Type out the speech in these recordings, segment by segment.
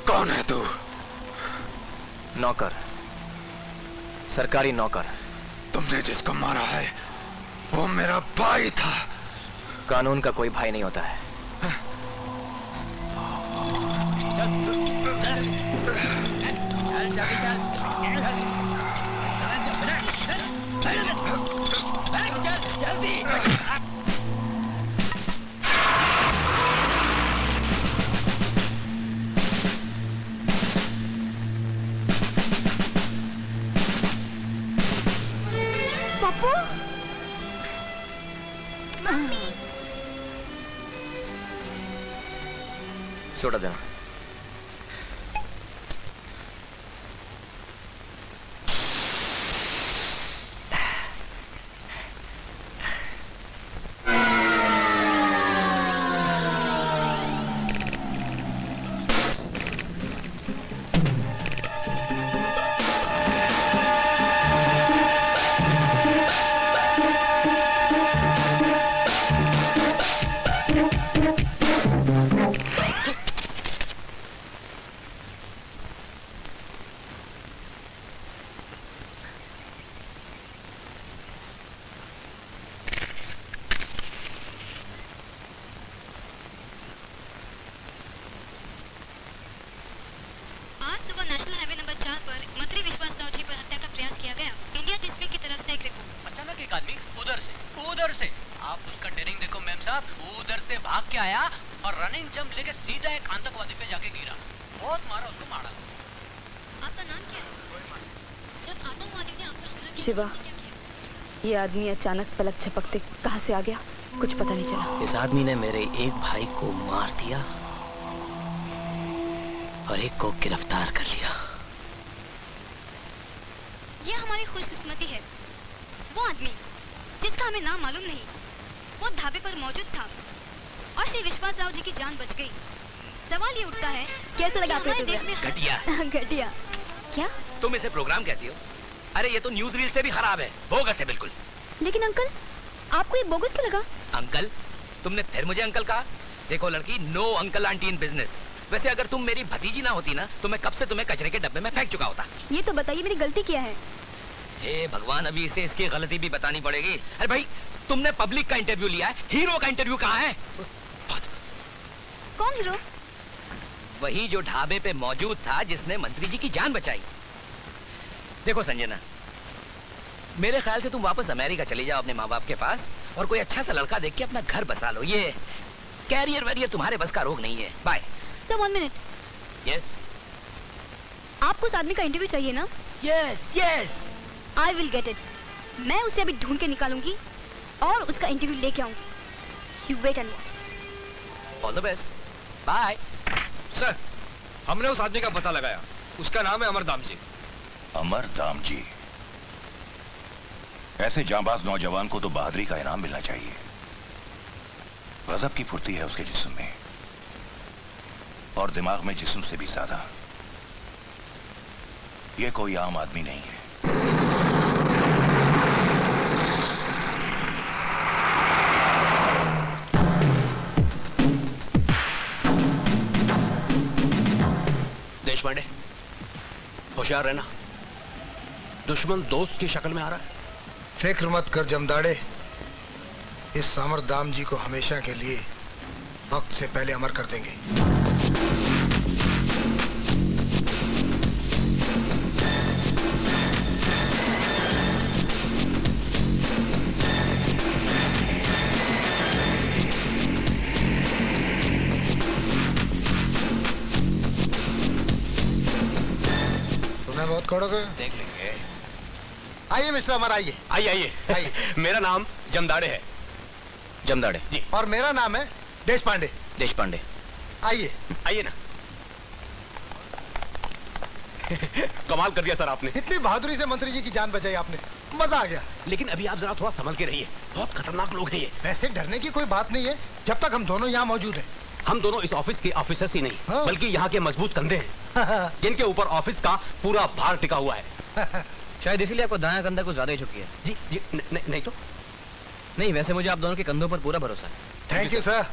कौन है तू? नौकर, सरकारी नौकर। तुमने जिसको मारा है वो मेरा भाई था। कानून का कोई भाई नहीं होता है। पप्पू, छोड़ देना। शिवा, ये आदमी अचानक पलक झपकते कहाँ से आ गया, कुछ पता नहीं चला। इस आदमी ने मेरे एक भाई को मार दिया और एक को गिरफ्तार कर लिया। ये हमारी खुशकिस्मती है। वो आदमी जिसका हमें नाम मालूम नहीं, वो ढाबे पर मौजूद था और श्री विश्वास राव जी की जान बच गई। सवाल ये उठता है, कैसा लगा हमारे देश में? घटिया। घटिया क्या? तुम इसे प्रोग्राम कहती हो? अरे ये तो न्यूज रील से भी खराब है, बोगस है बिल्कुल। लेकिन अंकल, आपको ये बोगस क्यों लगा? अंकल? तुमने फिर मुझे अंकल कहा? देखो लड़की, no uncle aunty in business. वैसे अगर तुम मेरी भतीजी ना होती ना तो मैं कब से तुम्हें कचरे के डब्बे में फेंक चुका होता। ये तो बताइए मेरी गलती क्या है? हे भगवान, अभी इसे इसकी गलती भी बतानी पड़ेगी। अरे भाई, तुमने पब्लिक का इंटरव्यू लिया है, हीरो का इंटरव्यू कहाँ है? कौन हीरो? वही जो ढाबे पे मौजूद था जिसने मंत्री जी की जान बचाई। देखो संजना, मेरे ख्याल से तुम वापस अमेरिका चली जाओ अपने माँ बाप के पास और कोई अच्छा सा लड़का देख के अपना घर बसा लो। ये कैरियर वैरियर तुम्हारे बस का रोग नहीं है। बाय। Sir 1 minute. यस। आपको उस आदमी का इंटरव्यू चाहिए ना? Yes yes. I will get it. मैं उसे अभी ढूंढ के निकालूंगी और उसका इंटरव्यू लेके आऊंगी। You wait and watch. All the best. Bye. Sir, हमने उस आदमी का पता लगाया। उसका नाम है अमरदाम जी। अमरदाम जी? ऐसे जांबाज नौजवान को तो बहादुरी का इनाम मिलना चाहिए। गजब की फुर्ती है उसके जिस्म में और दिमाग में जिस्म से भी ज्यादा। ये कोई आम आदमी नहीं है। देशपांडे, होशियार रहना, दुश्मन दोस्त की शक्ल में आ रहा है। फिक्र मत कर जमदाड़े, इस अमरदाम जी को हमेशा के लिए वक्त से पहले अमर कर देंगे। करोगे? देख लेंगे। आइए मिस्टर अमर, आइए आइए आइए। मेरा नाम जमदाड़े है। जमदाड़े जी। और मेरा नाम है देश पांडे। देश पांडे। आइए आइए ना। कमाल कर दिया सर आपने। इतनी बहादुरी से मंत्री जी की जान बचाई आपने, मजा आ गया। लेकिन अभी आप जरा थोड़ा संभल के रहिए, बहुत खतरनाक लोग हैं ये। वैसे डरने की कोई बात नहीं है जब तक हम दोनों यहाँ मौजूद हैं। हम दोनों इस ऑफिस के ऑफिसर्स ही नहीं, हाँ। बल्कि यहाँ के मजबूत कंधे हैं जिनके ऊपर ऑफिस का पूरा भार टिका हुआ है। शायद इसीलिए आपको दायां कंधा कुछ ज्यादा ही झुकी है। जी जी नहीं तो नहीं, वैसे मुझे आप दोनों के कंधों पर पूरा भरोसा है। Thank you sir.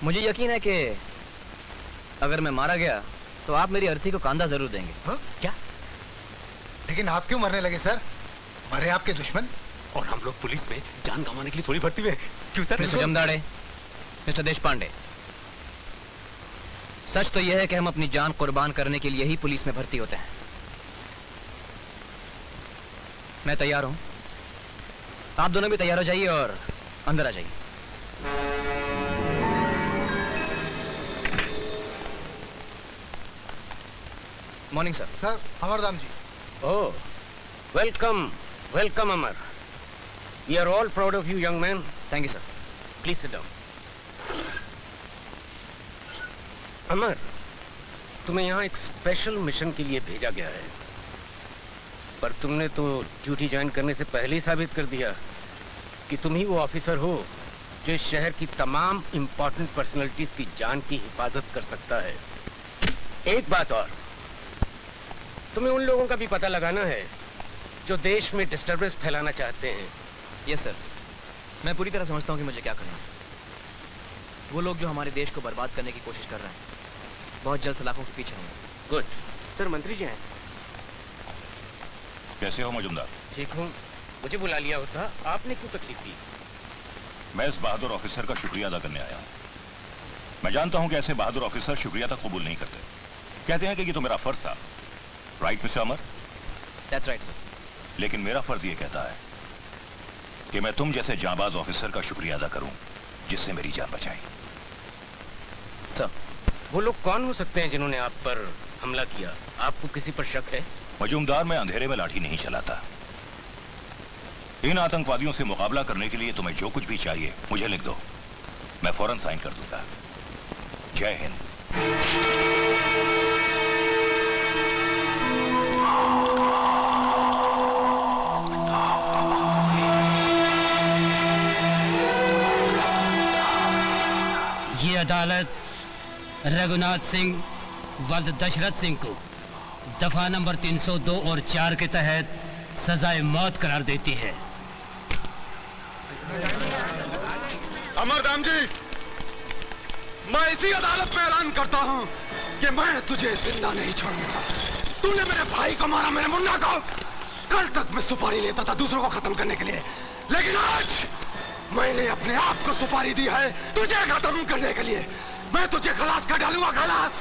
मुझे यकीन है कि अगर मैं मारा गया तो आप मेरी अर्थी को कांधा जरूर देंगे। हाँ? क्या? लेकिन आप क्यों मरने लगे सर? मरे आपके दुश्मन। और हम लोग पुलिस में जान गंवाने के लिए थोड़ी भर्ती में, क्यों सर? मिस्टर जमदाड़े, मिस्टर देश पांडे, सच तो यह है कि हम अपनी जान कुर्बान करने के लिए ही पुलिस में भर्ती होते हैं। मैं तैयार हूं, आप दोनों भी तैयार हो जाइए और अंदर आ जाइए। Morning sir. Sir अमरदाम ji. Oh, welcome, welcome, Amar. We are all proud of you, young man. Thank you sir. Please sit down. अमर, तुम्हें यहाँ एक स्पेशल मिशन के लिए भेजा गया है, पर तुमने तो ड्यूटी ज्वाइन करने से पहले ही साबित कर दिया कि तुम ही वो ऑफिसर हो जो इस शहर की तमाम इंपॉर्टेंट पर्सनैलिटीज की जान की हिफाजत कर सकता है। एक बात और, तुम्हें उन लोगों का भी पता लगाना है जो देश में डिस्टर्बेंस फैलाना चाहते हैं। यस सर, मैं पूरी तरह समझता हूँ कि मुझे क्या करना है। वो लोग जो हमारे देश को बर्बाद करने की कोशिश कर रहे हैं बहुत जल्द सलाखों के पीछे होंगे। गुड। सर मंत्री जी हैं। कैसे हो मजुमदार? ठीक हूँ। मुझे बुला लिया होता, आपने क्यों तकलीफ दी? मैं इस बहादुर ऑफिसर का शुक्रिया अदा करने आया हूँ। मैं जानता हूँ कि ऐसे बहादुर ऑफिसर शुक्रिया तक कबूल नहीं करते, कहते हैं कि ये तो मेरा फर्ज था। Right mister Amar? That's right sir. लेकिन मेरा फर्ज ये कहता है कि मैं तुम जैसे जांबाज ऑफिसर का शुक्रिया अदा करूं जिससे मेरी जान बचाई। सर, वो लोग कौन हो सकते हैं जिन्होंने आप पर हमला किया? आपको किसी पर शक है? मजूमदार, मैं अंधेरे में लाठी नहीं चलाता। इन आतंकवादियों से मुकाबला करने के लिए तुम्हें जो कुछ भी चाहिए मुझे लिख दो, मैं फौरन साइन कर दूंगा। जय हिंद। ये अदालत रघुनाथ सिंह वल्द दशरथ सिंह को दफा नंबर 302 और 4 के तहत सजाए मौत करार देती है। अमरदाम जी, मैं इसी अदालत में ऐलान करता हूँ कि मैं तुझे जिंदा नहीं छोड़ूंगा। तूने मेरे भाई को मारा, मेरे मुन्ना को। कल तक मैं सुपारी लेता था दूसरों को खत्म करने के लिए, लेकिन आज मैंने अपने आप को सुपारी दी है तुझे खत्म करने के लिए। मैं तुझे खलास कर डालूंगा, खलास।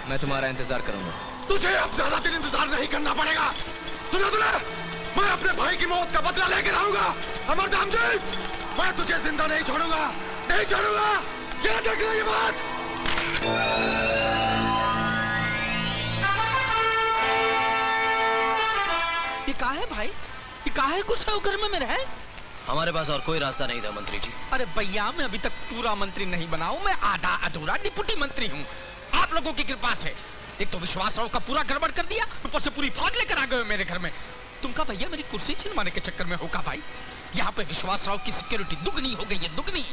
मैं तुम्हारा इंतजार करूंगा। तुझे अब ज्यादा दिन इंतजार नहीं करना पड़ेगा। सुना तूने? मैं अपने भाई की मौत का बदला लेकर आऊंगा। अमरदाम जी, मैं तुझे जिंदा नहीं छोड़ूंगा, नहीं छोड़ूंगा। क्या देख लो ये बात। ये कहा है भाई? ये कहा है गुस्सा घर में मेरे है? हमारे पास और कोई रास्ता नहीं था मंत्री जी। अरे भैया, मैं अभी तक पूरा मंत्री नहीं बना हूं, मैं आधा अधूरा डिप्टी मंत्री हूँ। आप लोगों की कृपा से। एक तो विश्वास राव का पूरा गड़बड़ कर दिया, ऊपर से पूरी फौज लेकर आ गए मेरे घर में। तुम का भैया मेरी कुर्सी छिनवाने के चक्कर में होगा भाई। यहाँ पे विश्वास राव की सिक्योरिटी दुगनी हो गई है, दुगनी।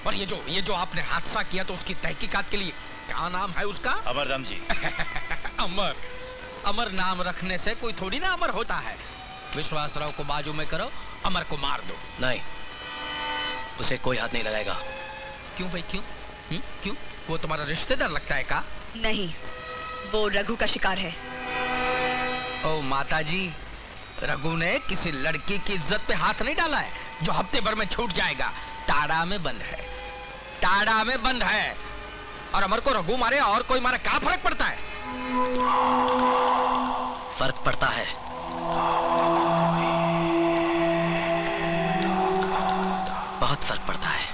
और ये जो आपने हादसा किया तो उसकी तहकीकात के लिए क्या नाम है उसका? अमरदाम जी। अमर। अमर नाम रखने से कोई थोड़ी ना अमर होता है। विश्वास राव को बाजू में करो, अमर को मार दो। नहीं, उसे कोई हाथ नहीं लगाएगा। क्यों भाई, क्यों? क्यों? वो तुम्हारा रिश्तेदार लगता है का? नहीं, वो रघु का शिकार है। ओ माता जी, रघु ने किसी लड़की की इज्जत पे हाथ नहीं डाला है जो हफ्ते भर में छूट जाएगा। टाड़ा में बंद है, टाड़ा में बंद है। और अमर को रघु मारे और कोई मारे, क्या फर्क पड़ता है? फर्क पड़ता है। बहुत फर्क पड़ता है।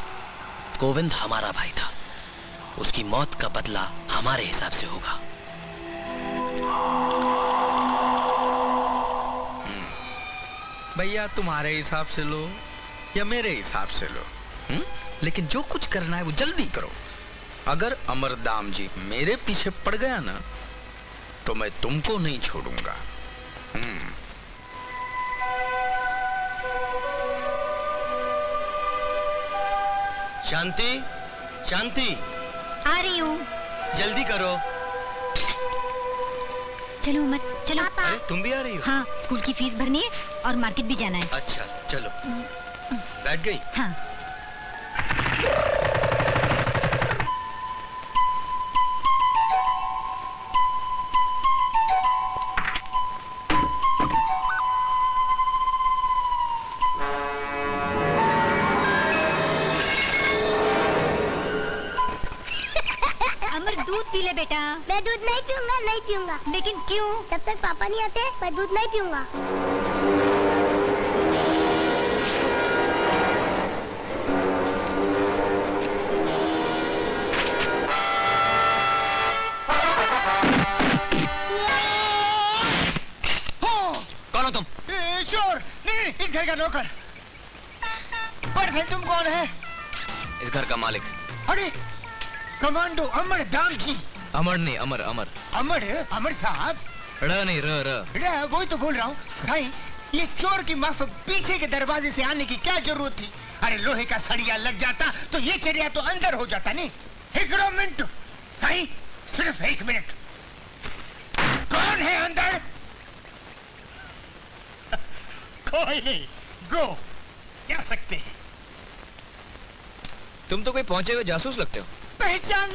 गोविंद हमारा भाई था, उसकी मौत का बदला हमारे हिसाब से होगा। भैया तुम्हारे हिसाब से लो या मेरे हिसाब से लो, लेकिन जो कुछ करना है वो जल्दी करो। अगर अमरदाम जी मेरे पीछे पड़ गया ना तो मैं तुमको नहीं छोड़ूंगा। शांति, शांति, आ रही हूँ। जल्दी करो। चलो उमर, चलो। अरे तुम भी आ रही हो? हाँ, स्कूल की फीस भरनी है और मार्केट भी जाना है। अच्छा चलो। बैठ गई? हाँ। दूध पी ले बेटा। मैं दूध नहीं पीऊंगा, नहीं पीऊंगा। लेकिन क्यों? जब तक पापा नहीं आते मैं दूध नहीं पीऊंगा। कौन हो तुम? चोर। नहीं, इस घर का नौकर। पर तुम कौन है? इस घर का मालिक। अरे कमांडो अमर दाम जी। अमर नहीं, अमर अमर। अमर? अमर साहब? र नहीं, र। वही तो बोल रहा हूँ साईं। ये चोर की माफक पीछे के दरवाजे से आने की क्या जरूरत थी? अरे लोहे का सरिया लग जाता तो ये चरिया तो अंदर हो जाता। नहीं, एक मिनट साईं, सिर्फ 1 मिनट। कौन है अंदर? कोई नहीं, गो क्या सकते हैं। तुम तो कोई पहुंचे हुए जासूस लगते हो। पहचान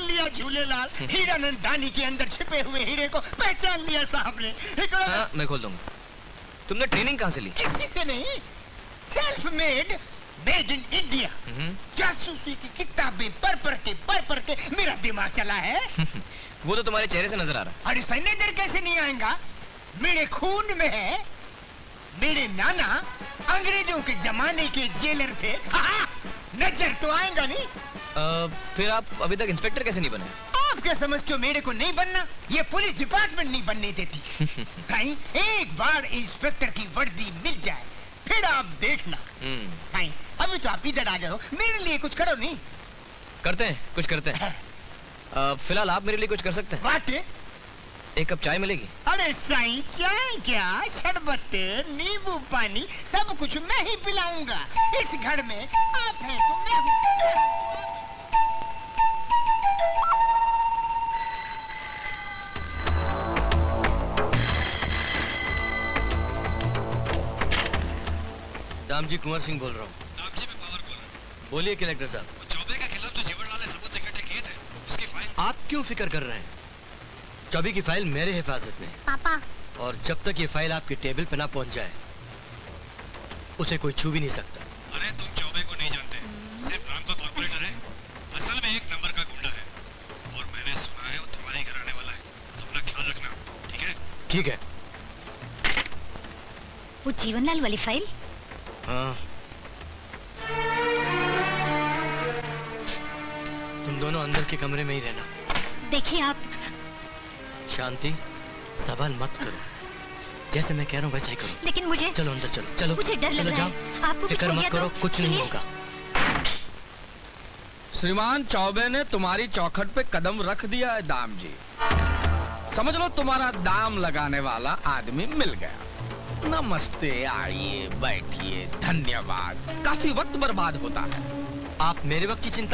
लिया झूलेलाल। हीरानंदानी के अंदर छिपे हुए हीरे को पहचान लिया साहब ने। हाँ, मैं खोल दूंगा। तुमने ट्रेनिंग कहाँ से ली? किसी से नहीं, self made, made in India. जासूसी की किताबें पढ़ के मेरा दिमाग चला है। वो तो तुम्हारे चेहरे से नजर आ रहा है। अरे सही नजर कैसे नहीं आएगा? मेरे खून में है। मेरे नाना अंग्रेजों के जमाने के जेलर थे। नजर तो आएगा नहीं। फिर आप अभी तक इंस्पेक्टर कैसे नहीं बने? आप क्या समझते हो मेरे को नहीं बनना? ये पुलिस डिपार्टमेंट नहीं बनने देती। साईं, एक बार इंस्पेक्टर की वर्दी मिल जाए फिर आप देखना। साईं, अभी तो आप इधर आ गए हो, मेरे लिए कुछ करो। नहीं करते हैं, कुछ करते हैं। फिलहाल आप मेरे लिए कुछ कर सकते हैं? बात? एक कप चाय मिलेगी? अरे साईं, चाय क्या, शरबत, नींबू पानी सब कुछ मैं ही पिलाऊंगा। इस घर में आप हैं तो मैं हूँ। दाम जी, कुंवर सिंह बोल रहा हूँ। दाम जी, मैं पावर बोल रहा हूँ। बोलिए कलेक्टर साहब। चौबे के खिलाफ जो जेवर वाले सबूत इकट्ठे किए थे, उसकी फाइल। आप क्यों फिक्र कर रहे हैं? चौबे की फाइल मेरे हिफाजत में है। पापा। और जब तक ये फाइल आपके टेबल पे ना पहुंच जाए उसे कोई छू भी नहीं सकता। अरे तुम चौबे को नहीं जानते, सिर्फ नाम का कॉर्पोरेटर है, असल में 1 नंबर का गुंडा है। और मैंने सुना है वो तुम्हारे घर आने वाला है, तो अपना ख्याल रखना, ठीक है? ठीक है। वो जीवनलाल वाली फाइल? हाँ। तुम दोनों अंदर के कमरे में ही रहना। देखिए आप। शांति, सवाल मत करो, जैसे मैं कह रहा हूँ वैसा ही करो। लेकिन मुझे। चलो अंदर चलो, चलो। मुझे डर लग रहा है। आपको कुछ फिक्र हो मत गया करो, तो? कुछ नहीं होगा। श्रीमान चौबे ने तुम्हारी चौखट पे कदम रख दिया है दाम जी। समझ लो तुम्हारा दाम लगाने वाला आदमी मिल गया। नमस्ते, आइए बैठिए, धन्यवाद। काफी वक्त बर्बाद होता है। आप मेरे वक्त की चिंता